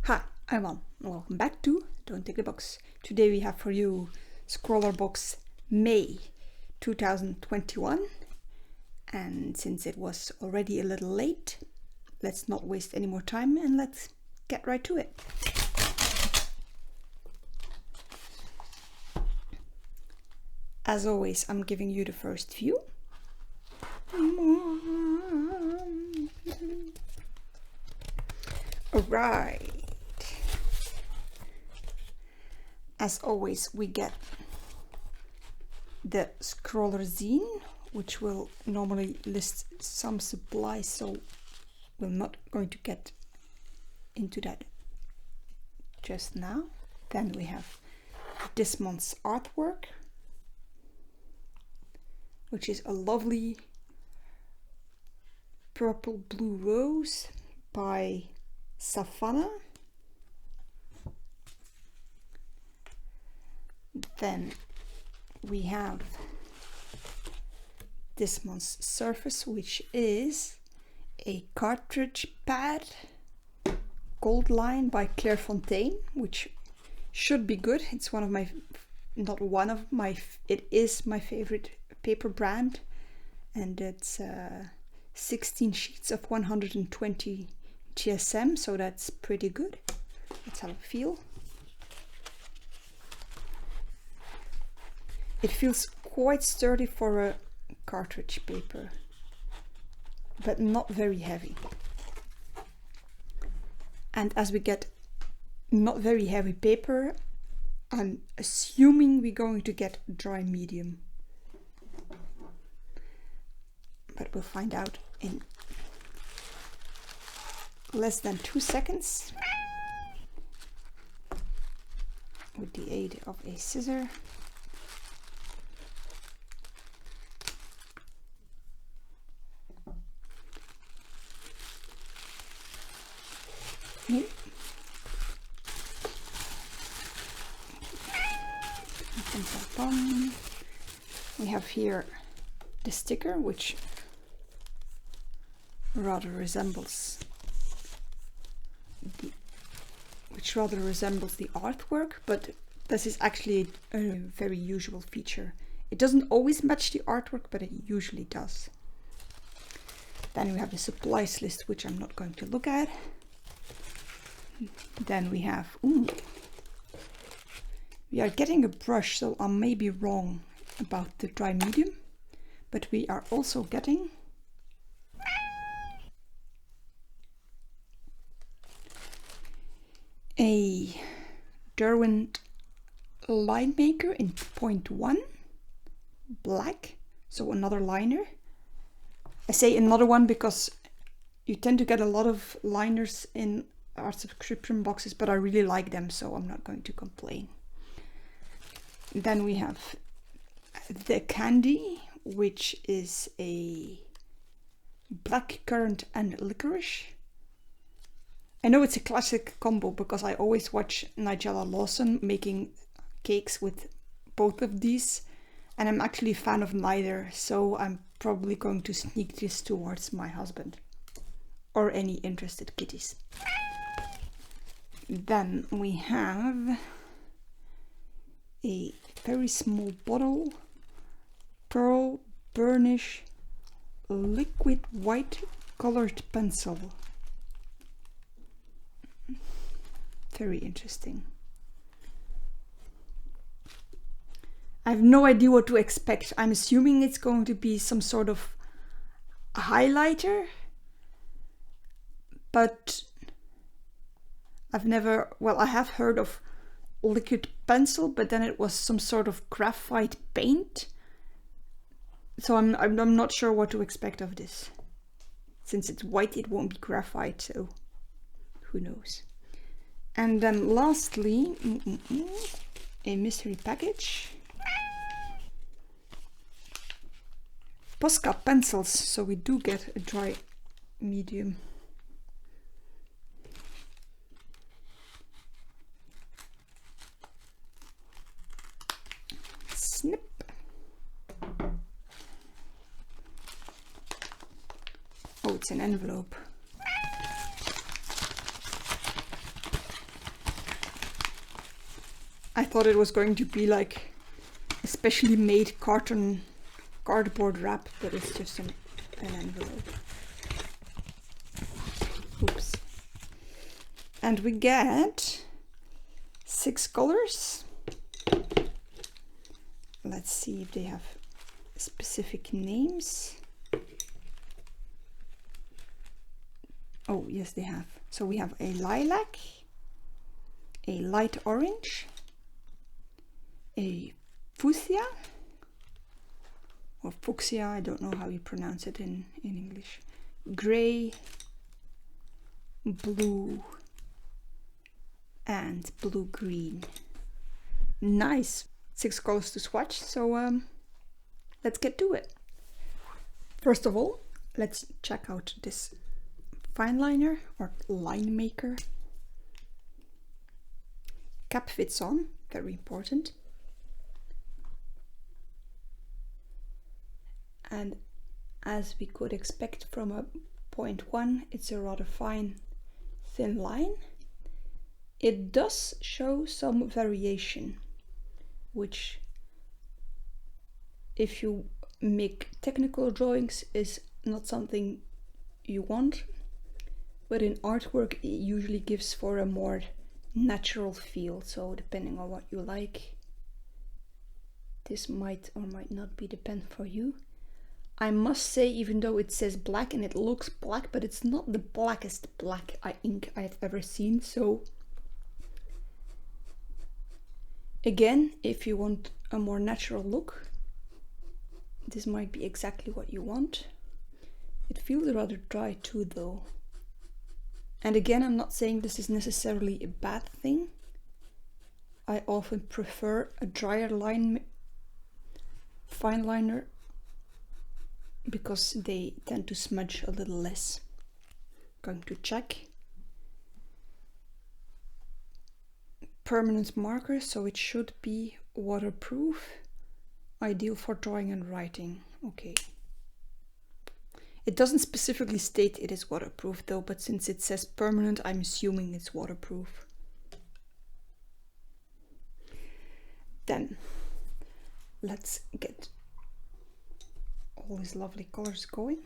Hi, I'm Al, and welcome back to Don't Take the Box. Today we have for you Scrawlrbox May 2021, and since it was already a little late, let's not waste any more time and let's get right to it. As always, I'm giving you the first view. Alright. As always, we get the Scrawler zine, which will normally list some supplies, so we're not going to get into that just now. Then we have this month's artwork, which is a lovely purple blue rose by Savannah. Then we have this month's surface, which is a cartridge pad Gold Line by Clairefontaine, which should be good. It's one of my, not one of my, it is my favorite paper brand, and it's 16 sheets of 120 GSM, so that's pretty good. Let's have a feel. It feels quite sturdy for a cartridge paper, but not very heavy. And as we get not very heavy paper, I'm assuming we're going to get dry medium. But we'll find out in less than 2 seconds with the aid of a scissor. We have here the sticker, which rather resembles the artwork, but this is actually a very usual feature. It doesn't always match the artwork, but it usually does. Then we have the supplies list, which I'm not going to look at. Then we have, we are getting a brush, so I may be wrong about the dry medium, but we are also getting a Derwent line maker in 0.1 black, so another liner. I say another one because you tend to get a lot of liners in our subscription boxes, but I really like them, so I'm not going to complain. Then we have the candy, which is a black currant and licorice. I know it's a classic combo because I always watch Nigella Lawson making cakes with both of these, and I'm actually a fan of neither, so I'm probably going to sneak this towards my husband or any interested kitties. Then we have a very small bottle, pearl burnish liquid white colored pencil. Very interesting. I have no idea what to expect. I'm assuming it's going to be some sort of highlighter, but I've never, well, I have heard of liquid pencil, but then it was some sort of graphite paint. So I'm not sure what to expect of this. Since it's white, it won't be graphite, so who knows. And then lastly, a mystery package. Posca pencils, so we do get a dry medium. Snip. Oh, it's an envelope. I thought it was going to be like a specially made cardboard wrap, but it's just an envelope. Oops. And we get 6 colors. Let's see if they have specific names. Oh, yes, they have. So we have a lilac, a light orange, a fuchsia, or fuchsia, I don't know how you pronounce it in English, gray, blue, and blue-green. Nice. 6 colors to swatch, so let's get to it. First of all, let's check out this fine liner or line maker. Cap fits on, very important. And as we could expect from a 0.1, it's a rather fine, thin line. It does show some variation, which, if you make technical drawings, is not something you want, but in artwork it usually gives for a more natural feel. So depending on what you like, this might or might not be the pen for you. I must say, even though it says black and it looks black, but it's not the blackest black ink I've ever seen. So again, if you want a more natural look, this might be exactly what you want. It feels rather dry too though. And again, I'm not saying this is necessarily a bad thing. I often prefer a drier fine liner because they tend to smudge a little less. Going to check. Permanent marker, so it should be waterproof, ideal for drawing and writing. Okay. It doesn't specifically state it is waterproof though, but since it says permanent, I'm assuming it's waterproof. Then let's get all these lovely colors going.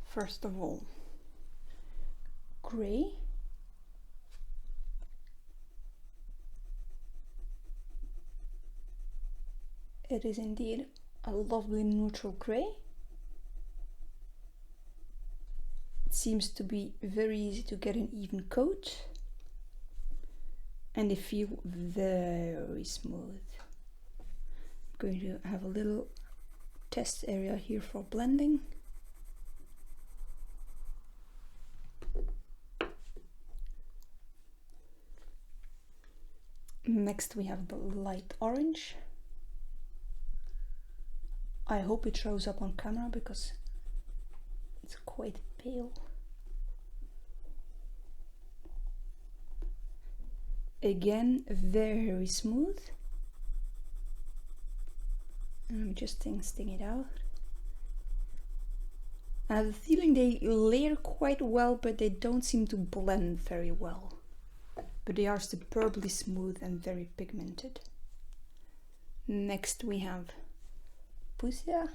First of all, gray. It is indeed a lovely neutral gray. It seems to be very easy to get an even coat, and they feel very smooth. I'm going to have a little test area here for blending. Next we have the light orange. I hope it shows up on camera because it's quite pale. Again, very smooth. And I'm just sting it out. I have the feeling they layer quite well, but they don't seem to blend very well. But they are superbly smooth and very pigmented. Next we have fuchsia.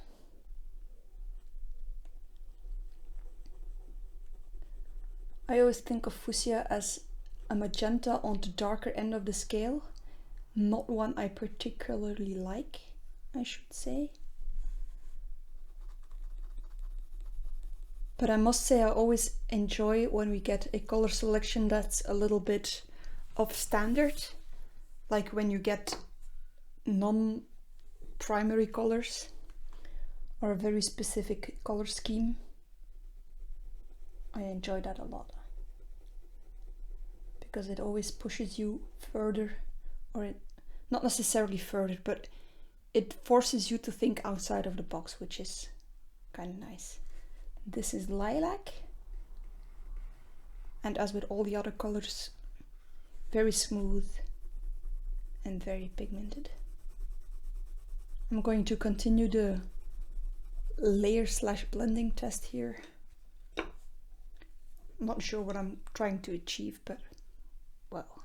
I always think of fuchsia as a magenta on the darker end of the scale, not one I particularly like, I should say. But I must say I always enjoy when we get a color selection that's a little bit off standard, like when you get non-primary colors or a very specific color scheme. I enjoy that a lot because it always pushes you further, or not necessarily further, but it forces you to think outside of the box, which is kind of nice. This is lilac, and as with all the other colors, very smooth and very pigmented. I'm going to continue the layer / blending test here I'm not sure what I'm trying to achieve, but well,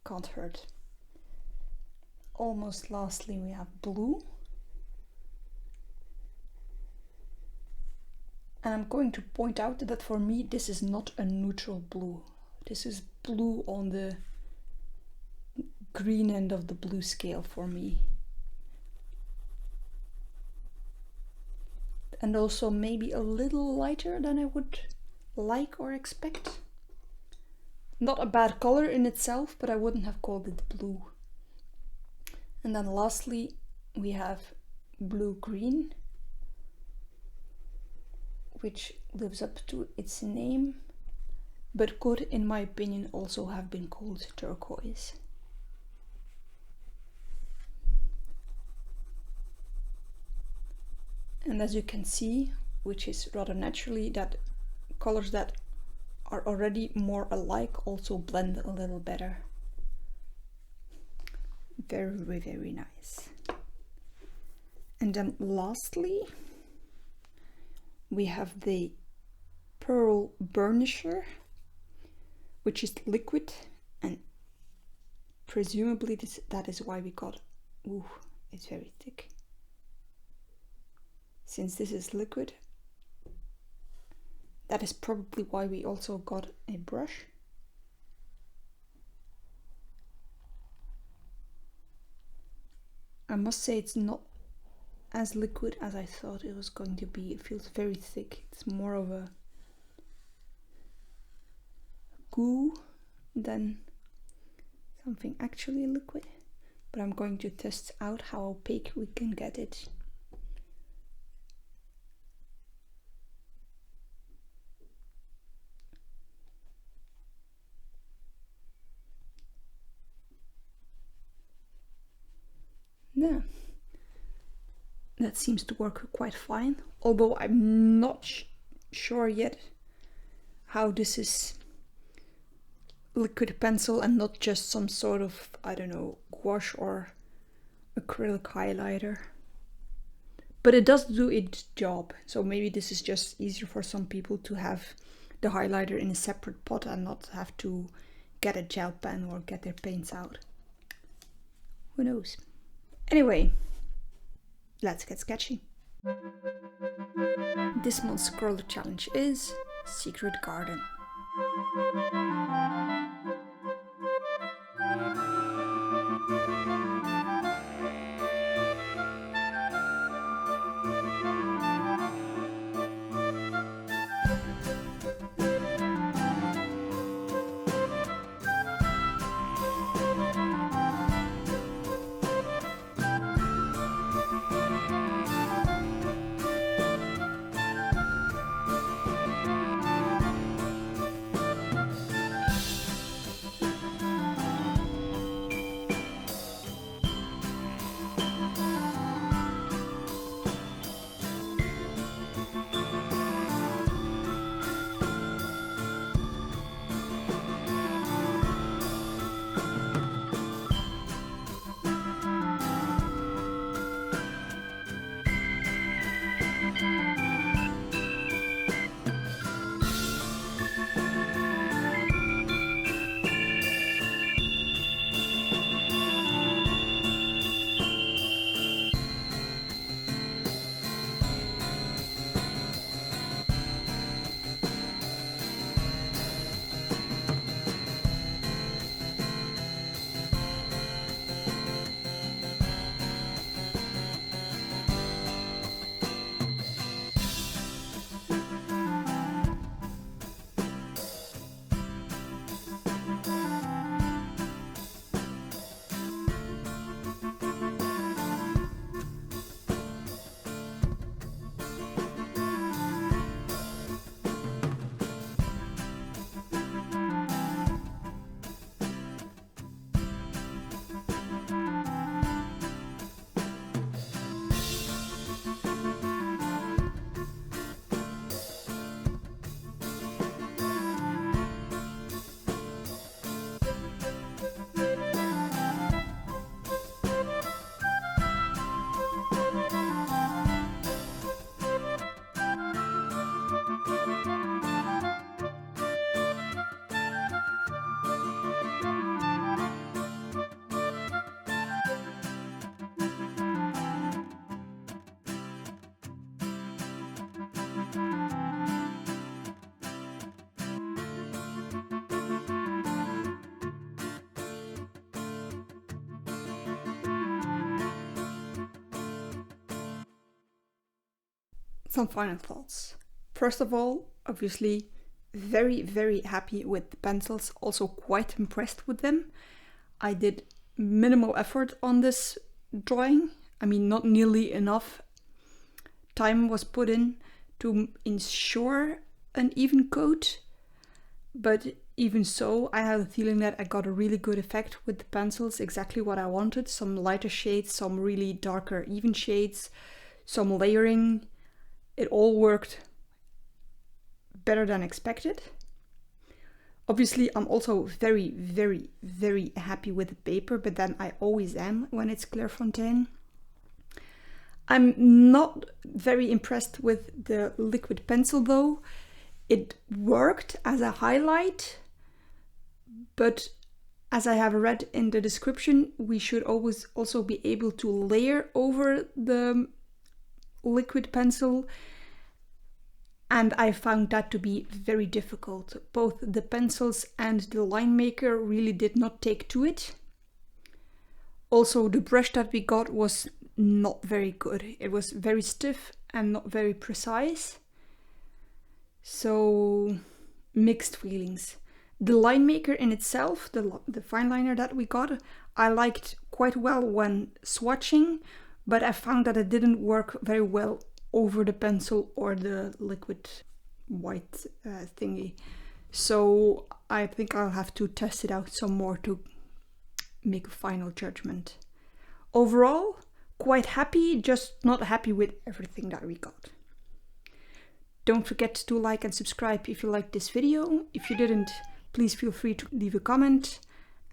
can't hurt. Almost lastly, we have blue. And I'm going to point out that for me, this is not a neutral blue. This is blue on the green end of the blue scale for me. And also maybe a little lighter than I would like or expect. Not a bad color in itself, but I wouldn't have called it blue. And then lastly, we have blue-green, which lives up to its name, but could, in my opinion, also have been called turquoise. And as you can see, which is rather naturally, that colors that are already more alike also blend a little better. Very, very nice. And then lastly, we have the pearl burnisher, which is liquid, and presumably that is why we got, ooh, it's very thick. Since this is liquid, that is probably why we also got a brush. I must say it's not as liquid as I thought it was going to be. It feels very thick. It's more of a goo than something actually liquid. But I'm going to test out how opaque we can get it. Yeah, that seems to work quite fine, although I'm not sure yet how this is liquid pencil and not just some sort of, I don't know, gouache or acrylic highlighter. But it does do its job, so maybe this is just easier for some people to have the highlighter in a separate pot and not have to get a gel pen or get their paints out. Who knows? Anyway, let's get sketchy. This month's Scrawler challenge is Secret Garden. Some final thoughts. First of all, obviously, very happy with the pencils, also quite impressed with them. I did minimal effort on this drawing. I mean, not nearly enough time was put in to ensure an even coat, but even so, I have a feeling that I got a really good effect with the pencils, exactly what I wanted. Some lighter shades, some really darker even shades, some layering. It all worked better than expected. Obviously, I'm also very happy with the paper, but then I always am when it's Clairefontaine. I'm not very impressed with the liquid pencil though. It worked as a highlight, but as I have read in the description, we should always also be able to layer over the liquid pencil, and I found that to be very difficult. Both the pencils and the line maker really did not take to it. Also, the brush that we got was not very good. It was very stiff and not very precise. So, mixed feelings. The line maker in itself, the fine liner that we got, I liked quite well when swatching, but I found that it didn't work very well over the pencil or the liquid white thingy. So I think I'll have to test it out some more to make a final judgment. Overall, quite happy, just not happy with everything that we got. Don't forget to like and subscribe if you liked this video. If you didn't, please feel free to leave a comment,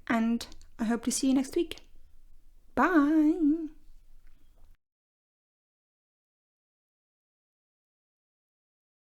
and I hope to see you next week. Bye!